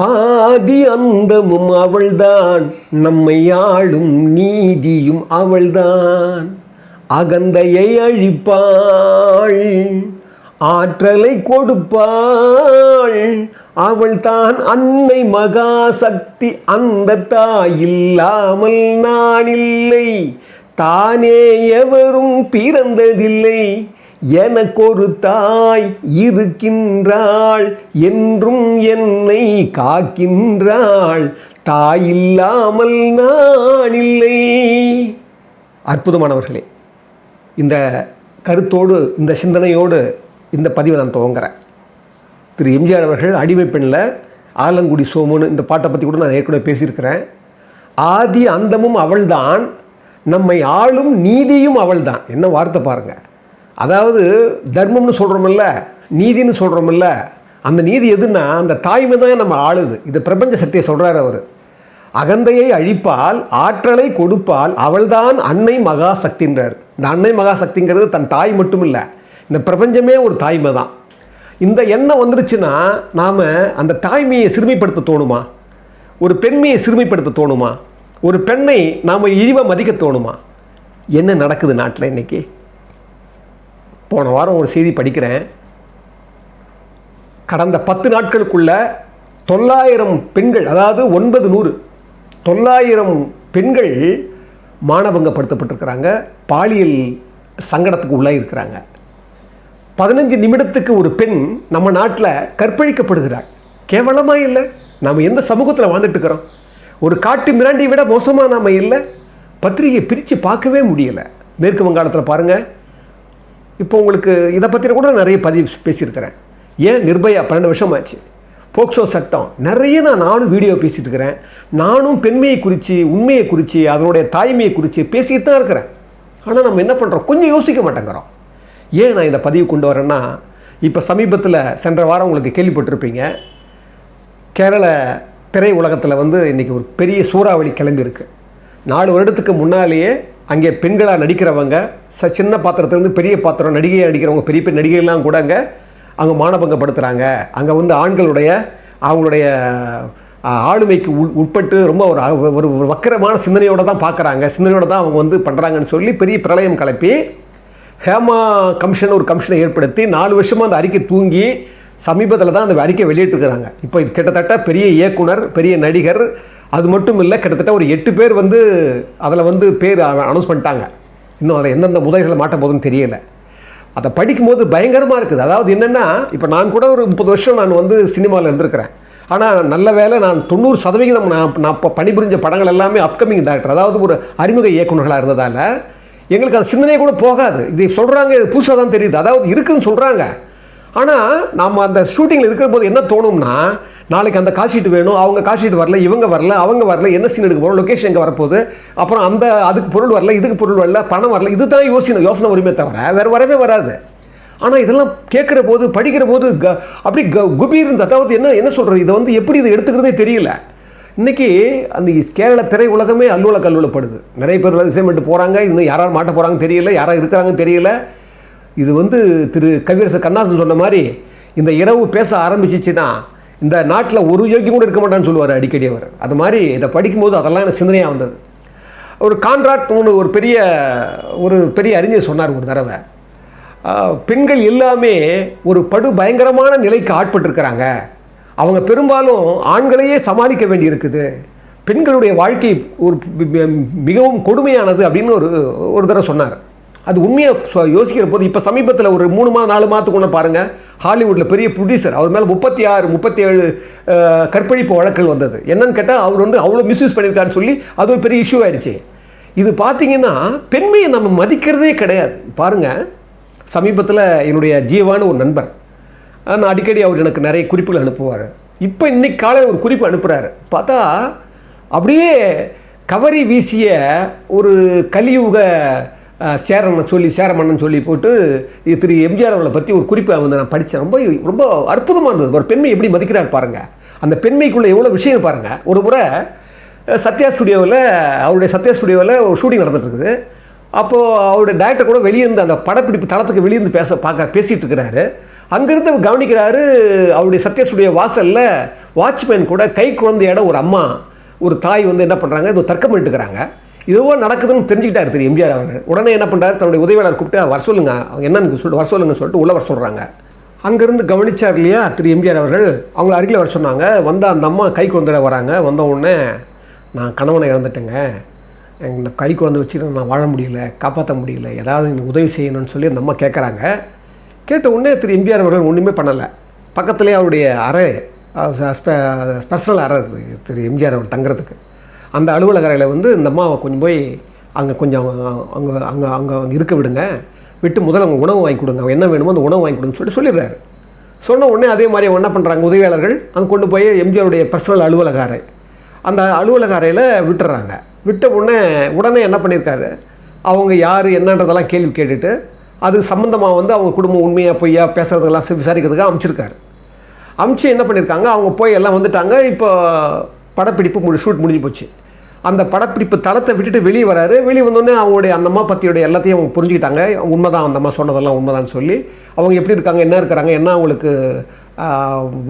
ஆதி அந்தமும் அவள்தான், நம்மை ஆளும் நீதியும் அவள்தான். அகந்தையை அழிப்பாள், ஆற்றலை கொடுப்பாள். அவள்தான் அன்னை மகாசக்தி. அந்த தாய் இல்லாமல் நான் இல்லை, தானே எவரும் பிறந்ததில்லை. எனக்கொரு தாய் இருக்கின்றாள், என்றும் என்னை காக்கின்றாள். தாய் இல்லாமல் நான் இல்லை. அற்புதமானவர்களே, இந்த கருத்தோடு இந்த சிந்தனையோடு இந்த பதிவை நான் துவங்குறேன். திரு எம்ஜிஆர் அவர்கள் அடிமை பெண்ணில் ஆலங்குடி சோமுன்னு இந்த பாட்டை பற்றி கூட நான் ஏற்கனவே பேசியிருக்கிறேன். ஆதி அந்தமும் அவள்தான், நம்மை ஆளும் நீதியும் அவள்தான். என்ன வார்த்தை பாருங்கள். அதாவது தர்மம்னு சொல்கிறோமில்ல, நீதின்னு சொல்கிறோமில்ல, அந்த நீதி எதுன்னா அந்த தாய்மை தான் நம்ம ஆளுது. இது பிரபஞ்ச சக்தியை சொல்கிறார் அவர். அகந்தையை அழிப்பால், ஆற்றலை கொடுப்பால், அவள்தான் அன்னை மகாசக்தின்றார். இந்த அன்னை மகாசக்திங்கிறது தன் தாய் மட்டும் இல்லை, இந்த பிரபஞ்சமே ஒரு தாய்மை தான். இந்த எண்ணம் வந்துருச்சுன்னா நாம் அந்த தாய்மையை சிறுமைப்படுத்த தோணுமா? ஒரு பெண்மையை சிறுமைப்படுத்த தோணுமா? ஒரு பெண்ணை நாம் இழிவாக மதிக்க தோணுமா? என்ன நடக்குது நாட்டில் இன்றைக்கி? போன வாரம் ஒரு செய்தி படிக்கிறேன். கடந்த 10 நாட்களுக்குள்ள 900 பெண்கள், அதாவது 900 பெண்கள் மானபங்கப்படுத்தப்பட்டிருக்கிறாங்க, பாலியல் சங்கடத்துக்கு உள்ளே இருக்கிறாங்க. 15 நிமிடத்துக்கு ஒரு பெண் நம்ம நாட்டில் கற்பழிக்கப்படுகிறாள். கேவலமாக இல்லை? நாம் எந்த சமூகத்தில் வாழ்ந்துட்டு இருக்கிறோம்? ஒரு காட்டு மிராண்டி விட மோசமாக நாம் இல்லை. பத்திரிகை பிரித்து பார்க்கவே முடியலை. மேற்கு வங்காளத்தில் பாருங்கள். இப்போ உங்களுக்கு இதை பற்றின கூட நிறைய பதிவு பேசியிருக்கிறேன். ஏன் நிர்பயா 12 வருஷம் ஆச்சு, போக்சோ சட்டம் நிறைய நானும் வீடியோ பேசிகிட்டு இருக்கிறேன். நானும் பெண்மையை குறித்து, உண்மையை குறித்து, அதனுடைய தாய்மையை குறித்து பேசிக்கிட்டு தான் இருக்கிறேன். ஆனால் நம்ம என்ன பண்ணுறோம்? கொஞ்சம் யோசிக்க மாட்டேங்கிறோம். ஏன் நான் இந்த பதிவு கொண்டு வரேன்னா, இப்போ சமீபத்தில் சென்ற வாரம் உங்களுக்கு கேள்விப்பட்டிருப்பீங்க, கேரள திரை உலகத்தில் இன்றைக்கி ஒரு பெரிய சூறாவளி கிளம்பியிருக்கு. 4 வருடத்துக்கு முன்னாலேயே அங்கே பெண்களாக நடிக்கிறவங்க, சின்ன பாத்திரத்துலேருந்து பெரிய பாத்திரம் நடிகையாக நடிக்கிறவங்க, பெரிய பெரிய நடிகைகள்லாம் கூட அங்கே மானபங்கப்படுத்துகிறாங்க. அங்கே ஆண்களுடைய அவங்களுடைய ஆளுமைக்கு உட்பட்டு ரொம்ப ஒரு வக்கரமான சிந்தனையோடு தான் பார்க்குறாங்க, சிந்தனையோடு தான் அவங்க பண்ணுறாங்கன்னு சொல்லி பெரிய பிரளயம் கிளப்பி ஹேமா கமிஷன் ஒரு கமிஷனை ஏற்படுத்தி 4 வருஷமாக அந்த அறிக்கை தூங்கி சமீபத்தில் தான் அந்த அறிக்கை வெளியிட்டிருக்கிறாங்க. இப்போ கிட்டத்தட்ட பெரிய இயக்குனர், பெரிய நடிகர், அது மட்டும் இல்லை, கிட்டத்தட்ட ஒரு 8 பேர் அதில் பேர் அனௌன்ஸ் பண்ணிட்டாங்க. இன்னும் அதில் எந்தெந்த முதல்களை மாட்ட போதுன்னு தெரியலை. அதை படிக்கும்போது பயங்கரமாக இருக்குது. அதாவது என்னென்னா, இப்போ நான் கூட ஒரு 30 வருஷம் நான் சினிமாவில் இருந்திருக்கிறேன். ஆனால் நல்ல வேலை நான் 90% நான் இப்போ பணிபுரிஞ்ச படங்கள் எல்லாமே அப்கமிங் டைரக்டர், அதாவது ஒரு அறிமுக இயக்குநர்களாக இருந்ததால் எங்களுக்கு அந்த சிந்தனையே கூட போகாது. இதை சொல்கிறாங்க, இது புதுசாக தான் தெரியுது, அதாவது இருக்குதுன்னு சொல்கிறாங்க. ஆனால் நாம் அந்த ஷூட்டிங்கில் இருக்கிற போது என்ன தோணும்னா, நாளைக்கு அந்த கால் ஷீட் வேணும், அவங்க கால் ஷீட் வரல, இவங்க வரல, அவங்க வரல, என்ன சீன் எடுக்க போகிறோம், லொக்கேஷன் எங்கே வரப்போகுது, அப்புறம் அதுக்கு பொருள் வரல, இதுக்கு பொருள் வரல, பணம் வரல, இது தான் யோசனை வருமே தவிர வேறு வரவே வராது. ஆனால் இதெல்லாம் கேட்குற போது, படிக்கிற போது அப்படி குபீர், அதாவது என்ன சொல்கிறது, இதை எப்படி இதை எடுத்துக்கிறதே தெரியல. இன்றைக்கி அந்த கேரள திரை உலகமே கல்லூலப்படுது. நிறைய பேர் விசைமெண்ட்டு போகிறாங்க, இன்னும் யாராவது மாட்ட போகிறாங்கன்னு தெரியல, யாராவது இருக்கிறாங்கன்னு தெரியல. இது திரு கவியரசர் கண்ணாசன் சொன்ன மாதிரி, இந்த இரவு பேச ஆரம்பிச்சிச்சுன்னா இந்த நாட்டில் ஒரு யோகியம் கூட இருக்க மாட்டான்னு சொல்லுவார் அடிக்கடி அவர். அது மாதிரி இதை படிக்கும்போது அதெல்லாம் எனக்கு சிந்தனையாக வந்தது. ஒரு கான்ட்ராக்ட் ஒரு பெரிய அறிஞர் சொன்னார் ஒரு தடவை, பெண்கள் எல்லாமே ஒரு பயங்கரமான நிலைக்கு ஆட்பட்டிருக்கிறாங்க. அவங்க பெரும்பாலும் ஆண்களையே சமாளிக்க வேண்டி இருக்குது. பெண்களுடைய வாழ்க்கை ஒரு மிகவும் கொடுமையானது அப்படின்னு ஒரு தடவை சொன்னார். அது உண்மையாக யோசிக்கிற போது, இப்போ சமீபத்தில் ஒரு 3-4 மாதத்துக்கு ஒன்று பாருங்கள், ஹாலிவுட்டில் பெரிய ப்ரொடியூசர், அவர் மேலே 36-37 கற்பழிப்பு வழக்குகள் வந்தது. என்னன்னு கேட்டால் அவர் அவ்வளோ மிஸ்யூஸ் பண்ணியிருக்காருன்னு சொல்லி அது ஒரு பெரிய இஷ்யூ ஆயிடுச்சு. இது பார்த்திங்கன்னா பெண்மையை நம்ம மதிக்கிறதே கிடையாது. பாருங்கள், சமீபத்தில் என்னுடைய ஜீவான்னு ஒரு நண்பர், நான் அடிக்கடி அவர் எனக்கு நிறைய குறிப்புகள் அனுப்புவார். இப்போ இன்றைக்கி காலையில் ஒரு குறிப்பு அனுப்புகிறாரு. பார்த்தா அப்படியே கவரி வீசிய ஒரு கலியுக சேரமன்னன் சொல்லி போட்டு திரு எம்ஜிஆர் அவர்களை பற்றி ஒரு குறிப்பை நான் படித்தேன். ரொம்ப அற்புதமாக இருந்தது. ஒரு பெண்மை எப்படி மதிக்கிறார் பாருங்கள், அந்த பெண்மைக்குள்ளே எவ்வளோ விஷயம் பாருங்கள். ஒரு முறை அவருடைய சத்யா ஸ்டுடியோவில் ஒரு ஷூட்டிங் நடந்துகிட்டு இருக்குது. அப்போது அவருடைய டேரக்டர் கூட வெளியே இருந்து அந்த படப்பிடிப்பு தளத்துக்கு வெளியே இருந்து பேசிகிட்டு இருக்கிறாரு. அங்கேருந்து அவர் கவனிக்கிறாரு, அவருடைய சத்யசுடைய வாசலில் வாட்ச்மேன் கூட கை குழந்தையோட ஒரு அம்மா ஒரு தாய் வந்து என்ன பண்ணுறாங்க, இது தர்க்கம் பண்ணிட்டு இருக்கிறாங்க. இதுவோ நடக்குதுன்னு தெரிஞ்சுக்கிட்டாரு திரு எம்ஜிஆர் அவர்கள். உடனே என்ன பண்ணுறாரு, தன்னுடைய உதவியாளர் கூப்பிட்டு வர சொல்லுங்க, என்னன்னு சொல்லிட்டு வர சொல்லுங்க சொல்லிட்டு உள்ள வர சொல்கிறாங்க. அங்கேருந்து கவனிச்சார் இல்லையா திரு எம்ஜிஆர் அவர்கள், அவங்கள அருகில் வர சொன்னாங்க. வந்த அந்த அம்மா கை குழந்தையோட வராங்க. வந்த உடனே நான் கணவனை இழந்துட்டேங்க, இந்த கை குழந்தை வச்சுட்டு நான் வாழ முடியல, காப்பாற்ற முடியல, ஏதாவது எனக்கு உதவி செய்யணும்னு சொல்லி அந்த அம்மா கேட்குறாங்க. கேட்ட உடனே திரு எம்ஜிஆர் அவர்கள் ஒன்றுமே பண்ணலை. பக்கத்துலேயே அவருடைய அறை, பர்சனல் அறை இருக்குது திரு எம்ஜிஆர் அவர்கள் தங்குறதுக்கு. அந்த அலுவலக அறையில் வந்து இந்த அம்மாவை கொஞ்சம் போய் அங்கே கொஞ்சம் அங்கே அங்கே அங்கே இருக்க விடுங்க, விட்டு முதல்ல அவங்க உணவு வாங்கி கொடுங்க, அவங்க என்ன வேணுமோ அந்த உணவு வாங்கி கொடுங்கன்னு சொல்லிடுறாரு. சொன்ன உடனே அதே மாதிரி அவங்க என்ன பண்ணுறாங்க, உதவியாளர்கள் அங்கே கொண்டு போய் எம்ஜிஆருடைய பர்சனல் அலுவலக அறை, அந்த அலுவலக அறையில் விட்டுறாங்க. விட்ட உடனே என்ன பண்ணியிருக்காரு, அவங்க யார் என்னன்றதெல்லாம் கேள்வி கேட்டுட்டு அது சம்மந்தமாக வந்து அவங்க குடும்பம் உண்மையாக பொய்யா பேசுகிறதெல்லாம் விசாரிக்கிறதுக்காக அமைச்சிருக்காரு. அமிச்சு என்ன பண்ணியிருக்காங்க, அவங்க போய் எல்லாம் வந்துட்டாங்க. இப்போ படப்பிடிப்பு ஷூட் முடிஞ்சு போச்சு. அந்த படப்பிடிப்பு தளத்தை விட்டுட்டு வெளியே வராரு. வெளியே வந்தோடனே அவங்களுடைய அந்த அம்மா பற்றியோடைய எல்லாத்தையும் அவங்க புரிஞ்சுக்கிட்டாங்க. உண்மைதான், அந்த அம்மா சொன்னதெல்லாம் உண்மைதான்னு சொல்லி அவங்க எப்படி இருக்காங்க, என்ன இருக்கிறாங்க, என்ன அவங்களுக்கு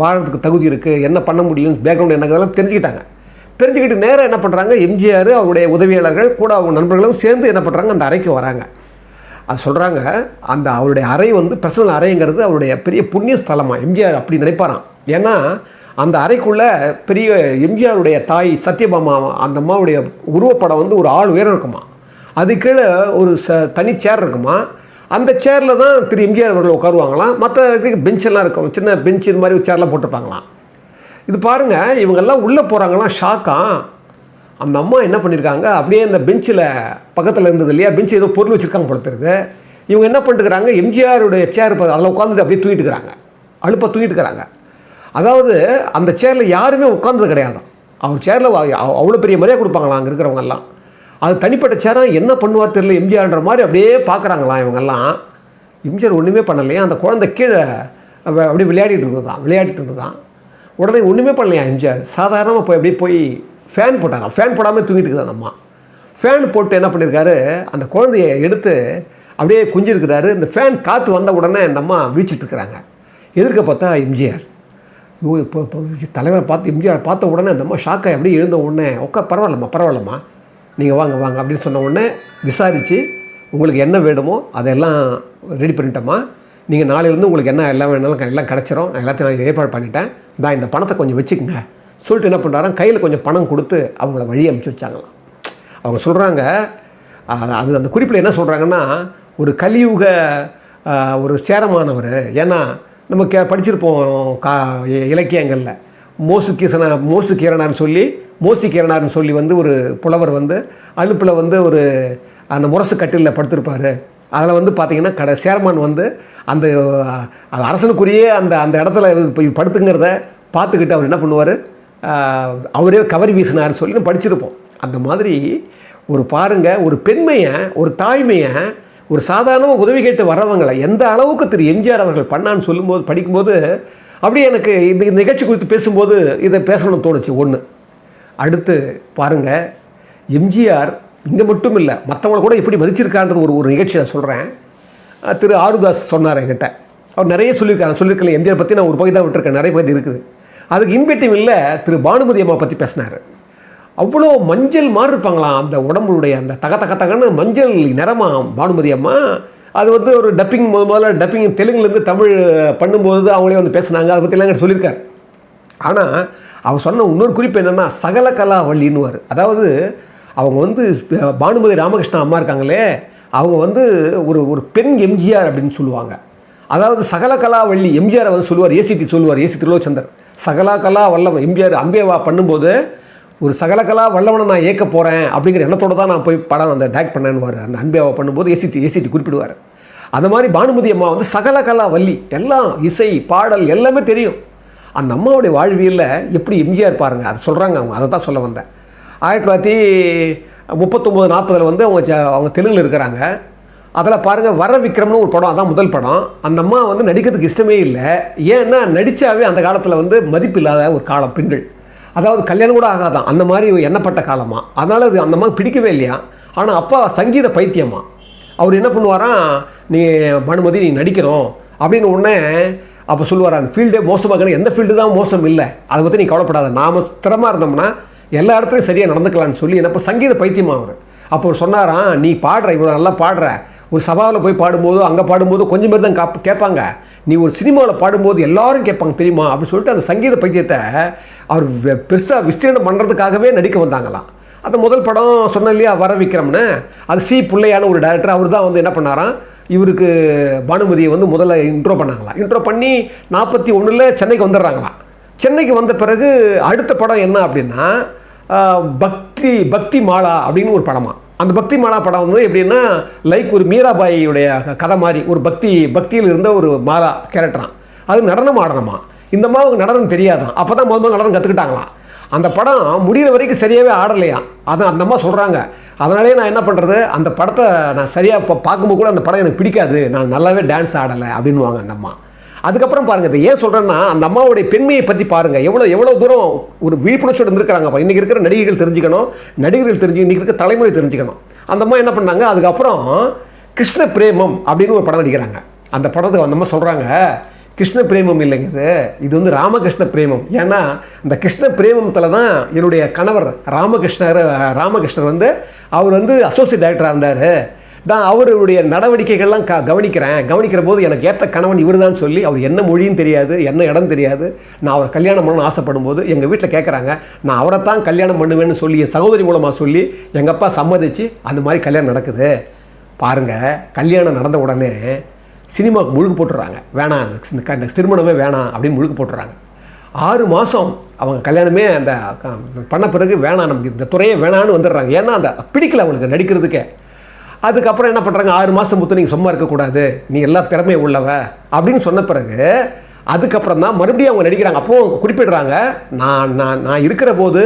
வாழறதுக்கு தகுதி இருக்குது, என்ன பண்ண முடியும், பேக்ரவுண்ட் என்னங்கிறதெல்லாம் தெரிஞ்சுக்கிட்டாங்க. தெரிஞ்சுக்கிட்டு நேராக என்ன பண்ணுறாங்க, எம்ஜிஆர் அவருடைய உதவியாளர்கள் கூட அவங்க நண்பர்களும் சேர்ந்து என்ன பண்ணுறாங்க, அந்த அறைக்கு வராங்க. அது சொல்கிறாங்க, அந்த அவருடைய அறை வந்து பர்சனல் அறைங்கிறது அவருடைய பெரிய புண்ணிய ஸ்தலமாக எம்ஜிஆர் அப்படி நினைப்பாராம். ஏன்னா அந்த அறைக்குள்ளே பெரிய எம்ஜிஆருடைய தாய் சத்யபாமா அந்த அம்மாவுடைய உருவப்படம் வந்து ஒரு ஆள் உயரம் இருக்குமா, அது கீழே ஒரு தனி சேர் இருக்குமா. அந்த சேரில் தான் திரு எம்ஜிஆர் அவர்கள் உட்காருவாங்களாம். மற்ற பெஞ்செல்லாம் இருக்கும், சின்ன பெஞ்ச் இது மாதிரி சேர்லாம் போட்டிருப்பாங்களாம். இது பாருங்கள், இவங்கெல்லாம் உள்ளே போகிறாங்களாம், ஷாக்காக. அந்த அம்மா என்ன பண்ணியிருக்காங்க, அப்படியே இந்த பெஞ்சில் பக்கத்தில் இருந்தது இல்லையா, பெஞ்சு ஏதோ பொருள் வச்சுருக்காங்க படுத்துறது. இவங்க என்ன பண்ணிட்டுருக்காங்க, எம்ஜிஆருடைய சேர் அதில் உட்காந்துட்டு அப்படியே தூங்கிட்டு இருக்கிறாங்க, அழுப்பாக தூங்கிட்டு இருக்கிறாங்க. அதாவது அந்த சேரில் யாருமே உட்கார்ந்தது கிடையாது. அவர் சேரில் அவ்வளோ பெரிய மரியாதை கொடுப்பாங்களாம் அங்கே இருக்கிறவங்கெல்லாம். அது தனிப்பட்ட சேராக என்ன பண்ணுவார் தெரியல எம்ஜிஆர்ன்ற மாதிரி அப்படியே பார்க்குறாங்களாம் இவங்கெல்லாம். எம்ஜிஆர் ஒன்றுமே பண்ணலையா, அந்த குழந்தை கீழே அப்படியே விளையாடிட்டு இருந்ததுதான். உடனே ஒன்றுமே பண்ணலையா எம்ஜிஆர், சாதாரணமாக போய் அப்படியே போய் ஃபேன் போட்டாங்க. ஃபேன் போடாமல் தூங்கிட்டு இருக்குதா அம்மா. ஃபேன் போட்டு என்ன பண்ணியிருக்காரு, அந்த குழந்தைய எடுத்து அப்படியே குஞ்சிருக்கிறாரு. இந்த ஃபேன் காற்று வந்த உடனே இந்த அம்மா வீழ்ச்சிட்ருக்குறாங்க. எதிர்க்க பார்த்தா எம்ஜிஆர். இப்போ தலைவரை பார்த்து எம்ஜிஆர் பார்த்த உடனே அந்த அம்மா ஷாக்காக அப்படியே எழுந்த உடனே பரவாயில்லம்மா நீங்கள் வாங்க அப்படின்னு சொன்ன உடனே விசாரித்து உங்களுக்கு என்ன வேணுமோ அதெல்லாம் ரெடி பண்ணிட்டோம்மா, நீங்கள் நாளையிலேருந்து உங்களுக்கு என்ன எல்லாம் வேணாலும் எல்லாம் கிடச்சிரும், நான் எல்லாத்தையும் நான் ஏற்பாடு பண்ணிட்டேன், இந்த பணத்தை கொஞ்சம் வச்சுக்கோங்க சொல்லிட்டு என்ன பண்ணுறாங்க, கையில் கொஞ்சம் பணம் கொடுத்து அவங்கள வழி அனுப்பிச்சி வச்சாங்களாம். அவங்க சொல்கிறாங்க, அது அந்த குறிப்பில் என்ன சொல்கிறாங்கன்னா, ஒரு கலியுக ஒரு சேரமானவர். ஏன்னா நம்ம படிச்சிருப்போம் இலக்கியங்களில் மோசுக்கீரனார்னு சொல்லி வந்து ஒரு புலவர் வந்து அலுப்பில் வந்து ஒரு அந்த முரசு கட்டிலில் படுத்திருப்பார். அதில் வந்து பார்த்திங்கன்னா சேர்மான் வந்து அந்த அரசனுக்குரிய அந்த இடத்துல படுத்துங்கிறத பார்த்துக்கிட்டு அவர் என்ன பண்ணுவார், அவரே கவரி வீசினார் சொல்லி படிச்சிருப்போம். அந்த மாதிரி ஒரு பாருங்கள், ஒரு பெண்மையை, ஒரு தாய்மையை, ஒரு சாதாரணமாக உதவி கேட்டு வர்றவங்களை எந்த அளவுக்கு திரு எம்ஜிஆர் அவர்கள் பண்ணான்னு சொல்லும்போது படிக்கும்போது அப்படியே எனக்கு இந்த நிகழ்ச்சி குறித்து பேசும்போது இதை பேசணும்னு தோணுச்சு. ஒன்று. அடுத்து பாருங்கள், எம்ஜிஆர் இங்கே மட்டும் இல்லை, மற்றவங்களை கூட எப்படி மதிச்சிருக்கான்றது ஒரு நிகழ்ச்சி நான் சொல்கிறேன். திரு ஆருதாஸ் சொன்னார் என்கிட்ட, அவர் நிறைய சொல்லியிருக்கல எம்ஜிஆர் பற்றி நான் ஒரு பகுதி தான் விட்டுருக்கேன், நிறைய பகுதி இருக்குது. அதுக்கு இன்வெட்டிவ் இல்லை, திரு பானுமதி அம்மா பற்றி பேசினார். அவ்வளோ மஞ்சள் மாதிரி இருப்பாங்களாம் அந்த உடம்புடைய அந்த தகன்னு மஞ்சள் நிறமாக பானுமதி அம்மா. அது வந்து ஒரு முதல்ல டப்பிங் தெலுங்குலேருந்து தமிழ் பண்ணும்போது அவங்களே வந்து பேசுனாங்க, அதை பற்றிலாம் சொல்லியிருக்கார். ஆனால் அவர் சொன்ன இன்னொரு குறிப்பு என்னென்னா, சகல கலா வள்ளின்னுவார். அதாவது அவங்க வந்து பானுமதி ராமகிருஷ்ணா அம்மா இருக்காங்களே, அவங்க வந்து ஒரு பெண் எம்ஜிஆர் அப்படின்னு சொல்லுவாங்க. அதாவது சகல கலா வள்ளி எம்ஜிஆரை வந்து சொல்லுவார், ஏசி திருலோச்சந்தர். சகலா கலா வல்லவன் எம்ஜிஆர் அம்பேவா பண்ணும்போது ஒரு சகலகலா வல்லவனை நான் இயக்க போகிறேன் அப்படிங்கிற எண்ணத்தோடு தான் நான் போய் படம் அந்த டேரக்ட் பண்ணேன்னுவார். அந்த அன்பேவா பண்ணும்போது ஏசிடி குறிப்பிடுவார். அந்த மாதிரி பானுமதி அம்மா வந்து சகலகலா வள்ளி, எல்லாம் இசை பாடல் எல்லாமே தெரியும். அந்த அம்மாவுடைய வாழ்வியலில் எப்படி எம்ஜிஆர் பாருங்கள், அதை சொல்கிறாங்க அவங்க. அதை தான் சொல்ல வந்தேன். 1939-40 வந்து அவங்க தெலுங்கில் இருக்கிறாங்க. அதில் பாருங்கள், வர விக்ரம்னு ஒரு படம், அதான் முதல் படம். அந்த அம்மா வந்து நடிக்கிறதுக்கு இஷ்டமே இல்லை. ஏன்னா நடித்தாவே அந்த காலத்தில் வந்து மதிப்பு இல்லாத ஒரு காலம் பெண்கள், அதாவது கல்யாணம் கூட ஆகாதான் அந்த மாதிரி எண்ணப்பட்ட காலமாக. அதனால் அது அந்த மாதிரி பிடிக்கவே இல்லையா. ஆனால் அப்பா சங்கீத பைத்தியமா. அவர் என்ன பண்ணுவாராம், நீ பானுமதி நீ நடிக்கிறோம் அப்படின்னு உடனே அப்போ சொல்லுவார், அந்த ஃபீல்டே மோசமாக, எந்த ஃபீல்டு தான் மோசம் இல்லை, அதை பற்றி நீ கவலைப்படாத, நாம் ஸ்திரமாக இருந்தோம்னா எல்லா இடத்துலையும் சரியாக நடந்துக்கலான்னு சொல்லி என்னப்போ சங்கீத பைத்தியமா அவர். அப்போ அவர் சொன்னாராம், நீ பாடுற, இவ்வளோ நல்லா பாடுற, ஒரு சபாவில் போய் பாடும்போது அங்கே பாடும்போது கொஞ்சம் பேர் தான் கேட்பாங்க, நீ ஒரு சினிமாவில் பாடும்போது எல்லாரும் கேட்பாங்க தெரியுமா அப்படின்னு சொல்லிட்டு அந்த சங்கீத பைத்தியத்தை அவர் பெருசாக விஸ்தீரணம் பண்ணுறதுக்காகவே நடிக்க வந்தாங்களாம். அந்த முதல் படம் சொன்ன இல்லையா வர விக்ரம்னு, அது சி புள்ளையான ஒரு டைரக்டர், அவர் தான் வந்து என்ன பண்ணாராம், இவருக்கு பானுமதியை வந்து முதல்ல இன்ட்ரோ பண்ணாங்களாம். இன்ட்ரோ பண்ணி 41 சென்னைக்கு வந்துடுறாங்களாம். சென்னைக்கு வந்த பிறகு அடுத்த படம் என்ன அப்படின்னா பக்தி மாலா அப்படின்னு ஒரு படமா. அந்த பக்தி மாலா படம் வந்து எப்படின்னா லைக் ஒரு மீராபாயியுடைய கதை மாதிரி, ஒரு பக்தியில் இருந்த ஒரு மாலா கேரக்டரான். அது நடனம் ஆடணுமா. இந்த அம்மாவுக்கு நடனம் தெரியாதான், அப்போ தான் முதல் நடனம் கற்றுக்கிட்டாங்களாம். அந்த படம் முடிகிற வரைக்கும் சரியாகவே ஆடலையாம். அதான் அந்த அம்மா சொல்கிறாங்க. அதனாலே நான் என்ன பண்ணுறது, அந்த படத்தை நான் சரியாக இப்போ பார்க்கும்போது கூட அந்த படம் எனக்கு பிடிக்காது, நான் நல்லாவே டான்ஸ் ஆடலை அப்படின்வாங்க அந்த அம்மா. அதுக்கப்புறம் பாருங்கள், இதை ஏன் சொல்கிறேன்னா அந்த அம்மாவுடைய பெண்மையை பற்றி பாருங்கள், எவ்வளோ தூரம் ஒரு விழிப்புணர்ச்சியோடு இருந்திருக்கிறாங்க. இன்றைக்கி இருக்கிற நடிகைகள் தெரிஞ்சுக்கணும், இன்றைக்கி இருக்கிற தலைமுறை தெரிஞ்சுக்கணும். அந்த அம்மா என்ன பண்ணாங்க, அதுக்கப்புறம் கிருஷ்ண பிரேமம் அப்படின்னு ஒரு படம் நடிக்கிறாங்க. அந்த படத்துக்கு அந்த அம்மா சொல்கிறாங்க, கிருஷ்ண பிரேமம் இல்லைங்க, இது வந்து ராமகிருஷ்ண பிரேமம். ஏன்னா இந்த கிருஷ்ண பிரேமத்தில் தான் என்னுடைய கணவர் ராமகிருஷ்ணர் வந்து அவர் வந்து அசோசியேட் டைரக்டராக இருந்தார் தான், அவருடைய நடவடிக்கைகள்லாம் கவனிக்கிற போது எனக்கு ஏற்ற கணவன் இவர் தான் சொல்லி, அவர் என்ன மொழியும் தெரியாது, என்ன இடம் தெரியாது, நான் அவரை கல்யாணம் பண்ணணும்னு ஆசைப்படும் போது எங்கள் வீட்டில் கேட்குறாங்க, நான் அவரை தான் கல்யாணம் பண்ணுவேன்னு சொல்லி என் சகோதரி மூலமாக சொல்லி எங்கள் அப்பா சம்மதிச்சு அந்த மாதிரி கல்யாணம் நடக்குது. பாருங்கள், கல்யாணம் நடந்த உடனே சினிமாவுக்கு முழுக்கு போட்டுறாங்க, வேணாம் இந்த திருமணமே வேணாம் அப்படின்னு முழுக்கு போட்டுறாங்க. 6 மாதம் அவங்க கல்யாணமே அந்த பண்ண பிறகு வேணாம், நமக்கு இந்த துறையே வேணான்னு வந்துடுறாங்க. ஏன்னா அந்த பிடிக்கல அவங்களுக்கு நடிக்கிறதுக்கே. அதுக்கப்புறம் என்ன பண்ணுறாங்க, 6 மாதம் முத்து நீங்கள் சும்மா இருக்கக்கூடாது, நீ எல்லா திறமையை உள்ளவ அப்படின்னு சொன்ன பிறகு அதுக்கப்புறம் தான் மறுபடியும் அவங்க நடிக்கிறாங்க. அப்போ குறிப்பிடுறாங்க, நான் இருக்கிற போது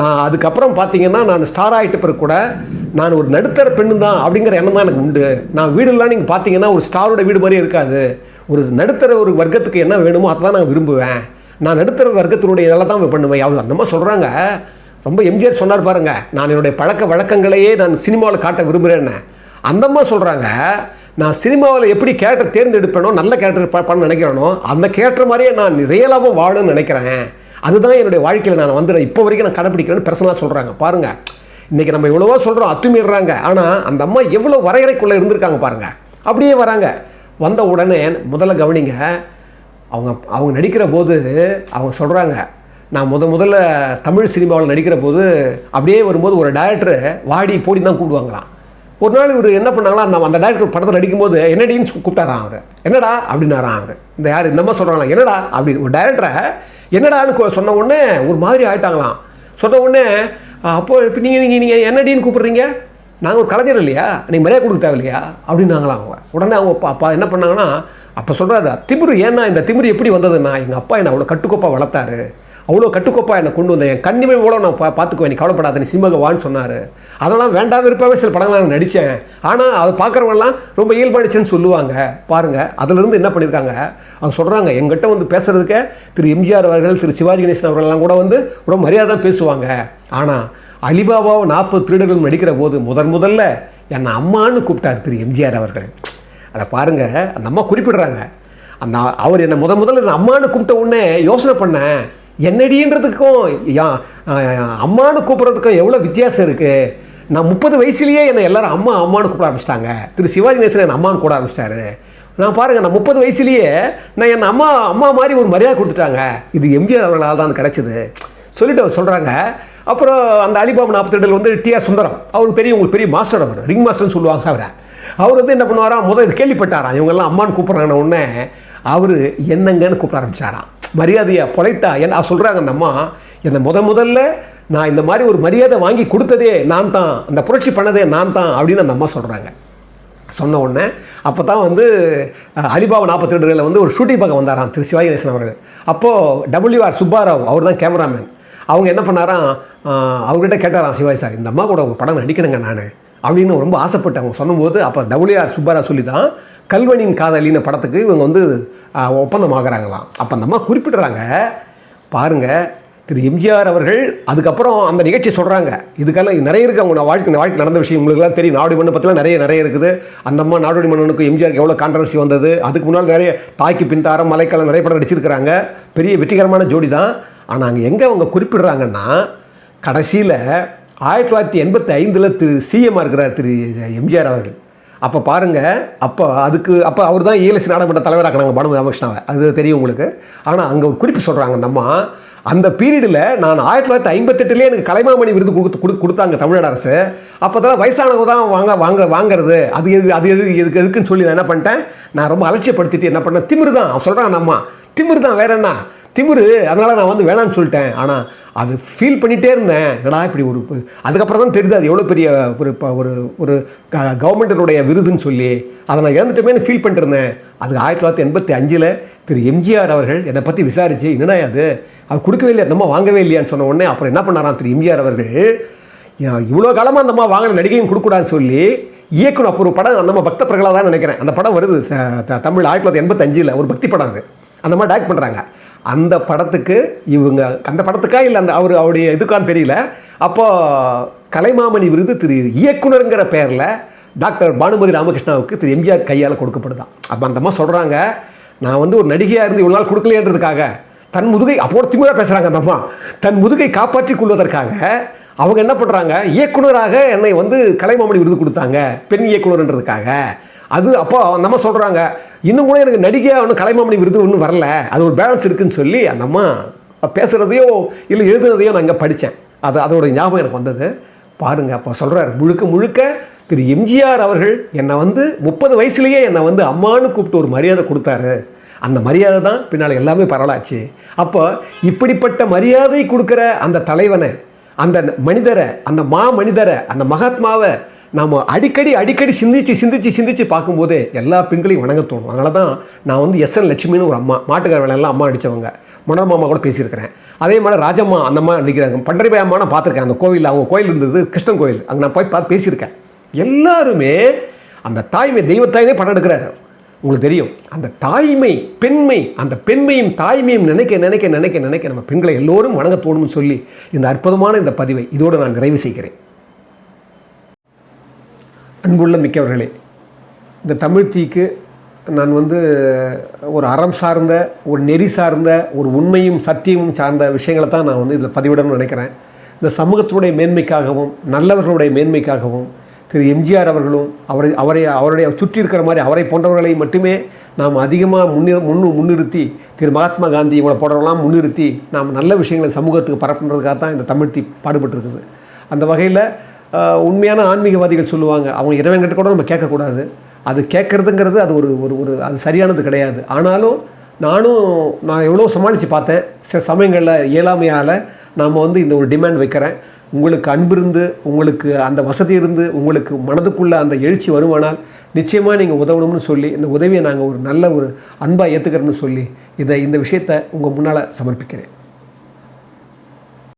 நான் அதுக்கப்புறம் பார்த்தீங்கன்னா நான் ஸ்டார் ஆகிட்ட பிறகு கூட நான் ஒரு நடுத்தர பெண்ணு தான் அப்படிங்கிற எண்ணம் தான் எனக்கு உண்டு. நான் வீடுலாம் நீங்கள் பார்த்தீங்கன்னா ஒரு ஸ்டாரோட வீடு மாதிரியே இருக்காது, ஒரு நடுத்தர ஒரு வர்க்கத்துக்கு என்ன வேணுமோ அதை தான் நான் விரும்புவேன், நான் நடுத்தர வர்க்கத்தினுடைய இதெல்லாம் தான் பண்ணுவேன். அவங்க அந்த மாதிரி சொல்கிறாங்க. ரொம்ப எம்ஜிஆர் சொன்னார் பாருங்க, நான் என்னுடைய பழக்க வழக்கங்களையே நான் சினிமாவில் காட்ட விரும்புகிறேன்னு. அந்தம்மா சொல்கிறாங்க, நான் சினிமாவில் எப்படி கேரக்டர் தேர்ந்தெடுப்பேனோ, நல்ல கேரக்டர் பண்ண நினைக்கிறேனோ அந்த கேரக்டர் மாதிரியே நான் ரியலாகவும் வாழணும்னு நினைக்கிறேன். அதுதான் என்னுடைய வாழ்க்கையில் நான் வந்து இப்போ வரைக்கும் நான் கடைப்பிடிக்கிறேன்னு பர்சனலாக சொல்கிறாங்க. பாருங்கள், இன்றைக்கி நம்ம எவ்வளவோ சொல்கிறோம், அத்துமீறாங்க. ஆனால் அந்த அம்மா எவ்வளோ வரையறைக்குள்ளே இருந்திருக்காங்க பாருங்கள். அப்படியே வராங்க. வந்த உடனே முதல்ல கவனிங்க, அவங்க நடிக்கிற போது அவங்க சொல்கிறாங்க, நான் முதல்ல தமிழ் சினிமாவில் நடிக்கிற போது அப்படியே வரும்போது ஒரு டைரக்டரு வாடி போடி தான் கூப்பிடுவாங்களாம். ஒரு நாள் இவர் என்ன பண்ணாங்களா, அந்த டைரக்டர் படத்தில் நடிக்கும்போது என்னடின்னு கூப்பிட்டாரான் அவர். என்னடா அப்படின்னாரான் அவர். இந்த யார் இந்த மாதிரி சொல்கிறாங்களா, என்னடா அப்படின்னு ஒரு டைரக்டரை என்னடான்னு சொன்ன உடனே ஒரு மாதிரி ஆகிட்டாங்களாம். சொன்ன உடனே அப்போது இப்போ நீங்கள் என்னடின்னு கூப்பிட்றீங்க, நாங்கள் ஒரு கலைஞர் இல்லையா, நீங்கள் மரியாதை கொடுக்க தேவை இல்லையா அப்படின்னாங்களாம் அவங்க. உடனே அவங்க அப்பா என்ன பண்ணாங்கன்னா, அப்போ சொல்கிறாரு திமிரு, ஏன்னா இந்த திமிரு எப்படி வந்ததுன்னா எங்கள் அப்பா என்னை அவ்வளோ கட்டுக்கோப்பாக வளர்த்தாரு, அவ்வளோ கட்டுக்கோப்பாக என்னை கொண்டு வந்தேன், என் கண்ணிமை மூல நான் பார்த்துக்குவேன், நீ கவலைப்படாத, நீ சினிமாவுக்கு வான்னு சொன்னார். அதெல்லாம் வேண்டாம் விருப்பமே சில படங்கள் நான் நடித்தேன். ஆனால் அதை பார்க்குறவங்கலாம் ரொம்ப இயல்பாடிச்சுன்னு சொல்லுவாங்க. பாருங்கள், அதிலிருந்து என்ன பண்ணியிருக்காங்க அவங்க சொல்கிறாங்க, எங்கிட்ட வந்து பேசுகிறதுக்கே திரு எம்ஜிஆர் அவர்கள், திரு சிவாஜி கணேசன் அவர்கள்லாம் கூட வந்து ரொம்ப மரியாதை தான் பேசுவாங்க. ஆனால் அலிபாபாவை 40 திருடர்கள் நடிக்கிற போது முதல்ல என்னை அம்மான்னு கூப்பிட்டார் திரு எம்ஜிஆர் அவர்கள். அதை பாருங்கள், அந்த அம்மா குறிப்பிடுறாங்க. அந்த அவர் என்னை முதல்ல அம்மான்னு கூப்பிட்ட உடனே யோசனை பண்ணேன், என்னடின்றதுக்கும் அம்மானு கூப்பிட்றதுக்கும் எவ்வளோ வித்தியாசம் இருக்குது. நான் 30 வயசுலேயே என்னை எல்லோரும் அம்மானு கூப்பிட ஆரம்பிச்சிட்டாங்க. திரு சிவாஜி கணேசன் என்னை அம்மானு கூட ஆரம்பிச்சிட்டாரு. நான் பாருங்கள், நான் 30 வயசுலேயே நான் என்னை அம்மா மாதிரி ஒரு மரியாதை கொடுத்துட்டாங்க. இது எம்ஜிஆர் அவர்களால் தான் கிடச்சிது சொல்லிட்டு அவர் சொல்கிறாங்க. அப்புறம் அந்த அலிபாபா 42 வந்து டி.ஆர். சுந்தரம், அவருக்கு தெரியும், உங்களுக்கு பெரிய மாஸ்டர், அவர் ரிங் மாஸ்டர்னு சொல்லுவாங்க அவரை. அவர் வந்து என்ன பண்ணுவாராம், இது கேள்விப்பட்டாராம் இவங்கெல்லாம் அம்மானு கூப்பிட்றாங்க உடனே அவர் என்னங்கன்னு கூப்பிட ஆரம்பிச்சாராம். மரியாதையாக பொலைட்டா என்ன சொல்கிறாங்க அந்த அம்மா, என்னை முதல்ல நான் இந்த மாதிரி ஒரு மரியாதை வாங்கி கொடுத்ததே நான் தான், அந்த புரட்சி பண்ணதே நான் தான் அப்படின்னு அந்த அம்மா சொல்கிறாங்க. சொன்ன உடனே அப்போ தான் வந்து அலிபாபா 42 வந்து ஒரு ஷூட்டிங் பார்க்க வந்தாராம் திரு சிவாஜி கணேசன் அவர்கள். அப்போது WR சுப்பாராவ் அவர் தான் கேமராமேன். அவங்க என்ன பண்ணாராம், அவர்கிட்ட கேட்டாராம் சிவாஜி சார், இந்த அம்மா கூட ஒரு படம் நடிக்கணுங்க நான் அப்படின்னு ரொம்ப ஆசைப்பட்டு அவங்க சொன்னபோது, அப்போ WR சுப்பாராவ் சொல்லி தான் கல்வனின் காதலின்னு படத்துக்கு இவங்க வந்து ஒப்பந்தம் ஆகிறாங்களாம். அப்போ அந்த அம்மா குறிப்பிடுறாங்க, பாருங்கள் திரு எம்ஜிஆர் அவர்கள் அதுக்கப்புறம் அந்த நிகழ்ச்சி சொல்கிறாங்க. இதுக்கெல்லாம் நிறைய இருக்குது, அவங்க வாழ்க்கை நடந்த விஷயம் உங்களுக்குலாம் தெரியும். நாடோடி மண்ணை பற்றிலாம் நிறைய இருக்குது. அந்த அம்மா நாடோடி மன்னனுக்கு எம்ஜிஆருக்கு எவ்வளோ கான்ட்ரவர்சி வந்தது. அதுக்கு முன்னால் நிறைய தாய்க்கு பின்தாரம், மலைக்காலம் நிறைய படம் நடிச்சிருக்கிறாங்க. பெரிய வெற்றிகரமான ஜோடி தான். ஆனால் அங்கே எங்கே அவங்க குறிப்பிடுறாங்கன்னா, கடைசியில் 1985 திரு சிஎம்மாக இருக்கிறார் திரு எம்ஜிஆர் அவர்கள். அப்போ பாருங்கள், அப்போ அவர் தான் ELC நாடாளுமன்ற தலைவராக்கினாங்க பானு ராமகிருஷ்ணாவை, அது தெரியும் உங்களுக்கு. ஆனால் அங்கே ஒரு குறிப்பு சொல்கிறாங்க, அந்த அம்மா அந்த பீரியடில் நான் 1958 எனக்கு கலைமாமணி விருது கொடுத்தாங்க தமிழ்நாடு அரசு. அப்போ தான் வயசானவங்க தான் வாங்கிறது, அது எதுக்குன்னு சொல்லி நான் என்ன பண்ணிட்டேன், நான் ரொம்ப அலட்சியப்படுத்திட்டு என்ன பண்ணேன், திமிரு தான் சொல்கிறாங்க அந்த அம்மா, திமிரு தான், வேற என்ன திமிரு, அதனால் நான் வந்து வேணான்னு சொல்லிட்டேன். ஆனால் அது ஃபீல் பண்ணிகிட்டே இருந்தேன், என்னடா இப்படி ஒரு, அதுக்கப்புறம் தான் தெரியுது அது எவ்வளோ பெரிய ஒரு ஒரு கவர்மெண்ட்டினுடைய விருதுன்னு சொல்லி. அதை நான் இழந்துட்டோமேனு ஃபீல் பண்ணிட்டு இருந்தேன். அதுக்கு 1985 திரு எம்ஜிஆர் அவர்கள் என்னை பற்றி விசாரித்து, என்னடா அது கொடுக்கவே இல்லையா, நம்ம வாங்கவே இல்லையான்னு சொன்ன உடனே அப்புறம் என்ன பண்ணாராம் திரு எம்ஜிஆர் அவர்கள், இவ்வளோ காலமாக அந்த அம்மா வாங்கின நடிகையும் கொடுக்கூடாதுன்னு சொல்லி இயக்குனர். அப்போ ஒரு படம் நம்ம பக்த பிரகலாதான் நினைக்கிறேன், அந்த படம் வருது தமிழ் 1985 ஒரு பக்தி படம், அது அந்த மாதிரி டைரக்ட் பண்ணுறாங்க. அந்த படத்துக்கு இவங்க, அந்த படத்துக்கா இல்லை அந்த அவருடைய இதுக்கான்னு தெரியல, அப்போது கலைமாமணி விருது திரு இயக்குனருங்கிற பேரில் டாக்டர் பானுமதி ராமகிருஷ்ணாவுக்கு திரு எம்ஜிஆர் கையால் கொடுக்கப்படுதான். அப்போ அந்த அம்மா சொல்கிறாங்க, நான் வந்து ஒரு நடிகையாக இருந்து இவ்வளோ நாள் கொடுக்கலையன்றதுக்காக தன் முதுகை, அப்போ திமுக பேசுகிறாங்க அந்த அம்மா, தன் முதுகை காப்பாற்றிக் கொள்வதற்காக அவங்க என்ன பண்ணுறாங்க, இயக்குனராக என்னை வந்து கலைமாமணி விருது கொடுத்தாங்க, பெண் இயக்குனர்ன்றதுக்காக. அது அப்போ நம்ம சொல்கிறாங்க, இன்னும் கூட எனக்கு நடிகையாக ஒன்றும் கலைமாமணி விருது ஒன்றும் வரல, அது ஒரு பேலன்ஸ் இருக்குதுன்னு சொல்லி அந்த அம்மா பேசுகிறதையோ இல்லை எழுதுனதையோ நான் இங்கே படித்தேன். அதோட ஞாபகம் எனக்கு வந்தது. பாருங்கள், அப்போ சொல்கிறார், முழுக்க திரு எம்ஜிஆர் அவர்கள் என்னை வந்து 30 வயசுலேயே என்னை வந்து அம்மானு கூப்பிட்டு ஒரு மரியாதை கொடுத்தாரு. அந்த மரியாதை தான் பின்னால் எல்லாமே பரவலாச்சு. அப்போ இப்படிப்பட்ட மரியாதை கொடுக்குற அந்த தலைவனை, அந்த மனிதரை, அந்த மனிதரை, அந்த மகாத்மாவை நாம் அடிக்கடி சிந்திச்சு பார்க்கும்போது எல்லா பெண்களையும் வணங்க தோணும். அதனால தான் நான் வந்து SN லட்சுமின்னு ஒரு அம்மா, மாட்டுக்கார வேலையெல்லாம் அம்மா அடித்தவங்க, மனோரமா கூட பேசியிருக்கிறேன். அதே மாதிரி ராஜம்மா அந்த அம்மா நடிக்கிறாங்க, பண்டரிபாய் அம்மா நான் பார்த்துருக்கேன். அந்த கோவில், அவங்க கோயில் இருந்தது கிருஷ்ணன் கோயில், அங்கே நான் போய் பேசியிருக்கேன். எல்லாருமே அந்த தாய்மை, தெய்வத்தாயினே படம் எடுக்கிறாரு. உங்களுக்கு தெரியும், அந்த தாய்மை, பெண்மை, அந்த பெண்மையும் தாய்மையும் நினைக்க நம்ம பெண்களை எல்லோரும் வணங்க தோணும்னு சொல்லி இந்த அற்புதமான இந்த பதிவை இதோடு நான் நிறைவு செய்கிறேன். அன்புள்ள மிக்கவர்களே, இந்த தமிழ் தீக்கு நான் வந்து ஒரு அறம் சார்ந்த, ஒரு நெறி சார்ந்த, ஒரு உண்மையும் சத்தியமும் சார்ந்த விஷயங்களை தான் நான் வந்து இதில் பதிவிடணும்னு நினைக்கிறேன். இந்த சமூகத்தினுடைய மேன்மைக்காகவும் நல்லவர்களுடைய மேன்மைக்காகவும் திரு எம்ஜிஆர் அவர்களும் அவருடைய சுற்றி இருக்கிற மாதிரி அவரை போன்றவர்களை மட்டுமே நாம் அதிகமாக முன்னிறுத்தி, திரு மகாத்மா காந்தி இவங்களை போன்றவர்களாம் முன்னிறுத்தி நாம் நல்ல விஷயங்களை சமூகத்துக்கு பரப்புன்றதுக்காக தான் இந்த தமிழ் தீ பாடுபட்டுருக்குது. அந்த வகையில் உண்மையான ஆன்மீகவாதிகள் சொல்லுவாங்க, அவங்க இறைவன்கிட்ட கூட நம்ம கேட்கக்கூடாது, அது கேட்குறதுங்கிறது அது ஒரு அது சரியானது கிடையாது. ஆனாலும் நான் எவ்வளோ சமாளித்து பார்த்தேன். சில சமயங்களில் இயலாமையால் நாம் வந்து இந்த ஒரு டிமாண்ட் வைக்கிறேன், உங்களுக்கு அன்பு இருந்து, உங்களுக்கு அந்த வசதி இருந்து, உங்களுக்கு மனதுக்குள்ளே அந்த எழுச்சி வருமானால் நிச்சயமாக நீங்கள் உதவணும்னு சொல்லி, இந்த உதவியை நாங்கள் ஒரு நல்ல ஒரு அன்பாக ஏற்றுக்கிறோம்னு சொல்லி இந்த விஷயத்தை உங்கள் முன்னால் சமர்ப்பிக்கிறேன்.